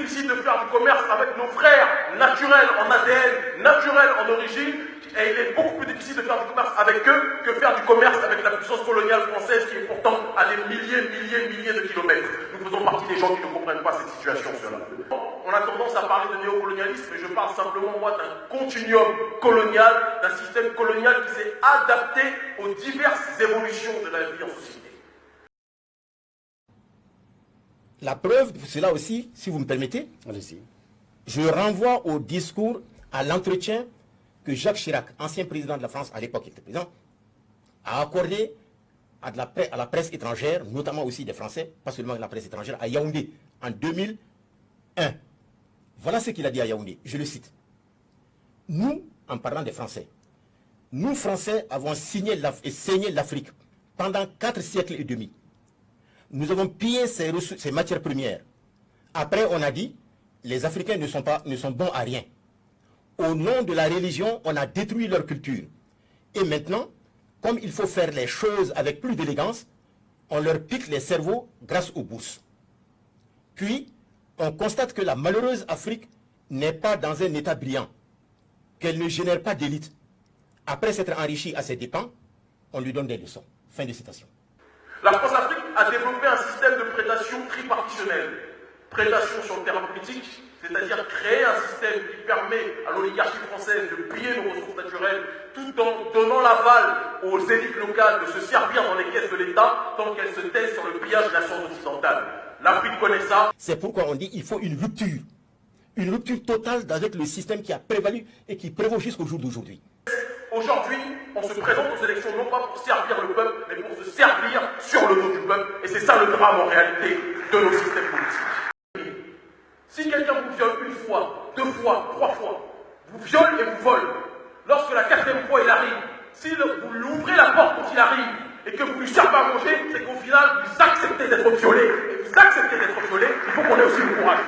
difficile de faire du commerce avec nos frères naturels en ADN, naturels en origine, et il est beaucoup plus difficile de faire du commerce avec eux que faire du commerce avec la puissance coloniale française qui est pourtant à des milliers de kilomètres. Nous faisons partie des gens qui ne comprennent pas cette situation. On a tendance à parler de néocolonialisme, mais je parle simplement, moi, d'un continuum colonial, d'un système colonial qui s'est adapté aux diverses évolutions de la vie en société. La preuve de cela aussi, si vous me permettez, je renvoie au discours, à l'entretien que Jacques Chirac, ancien président de la France, à l'époque il était président, a accordé à la presse étrangère, notamment aussi des Français, pas seulement la presse étrangère, à Yaoundé, en 2001. Voilà ce qu'il a dit à Yaoundé, je le cite. Nous, en parlant des Français, nous Français avons signé et saigné l'Afrique pendant 4 siècles et demi. Nous avons pillé ses matières premières. Après, on a dit, les Africains ne sont bons à rien. Au nom de la religion, on a détruit leur culture. Et maintenant, comme il faut faire les choses avec plus d'élégance, on leur pique les cerveaux grâce aux bourses. Puis, on constate que la malheureuse Afrique n'est pas dans un état brillant, qu'elle ne génère pas d'élite. Après s'être enrichie à ses dépens, on lui donne des leçons. Fin de citation. La France-Afrique a développé un système de prédation tripartitionnelle. Prédation sur le terrain politique, c'est-à-dire créer un système qui permet à l'oligarchie française de piller nos ressources naturelles tout en donnant l'aval aux élites locales de se servir dans les caisses de l'État tant qu'elles se taisent sur le pillage de la science occidentale. L'Afrique connaît ça. C'est pourquoi on dit qu'il faut une rupture totale avec le système qui a prévalu et qui prévaut jusqu'au jour d'aujourd'hui. Aujourd'hui, on se présente aux élections non pas pour servir le peuple, mais pour se servir sur le dos du peuple. Et c'est ça le drame en réalité de nos systèmes politiques. Si quelqu'un vous viole une fois, 2 fois, 3 fois, vous viole et vous vole, lorsque la 4e fois il arrive, si vous lui ouvrez la porte quand il arrive et que vous lui servez à manger, c'est qu'au final vous acceptez d'être violé. Et vous acceptez d'être violé, il faut qu'on ait aussi le courage.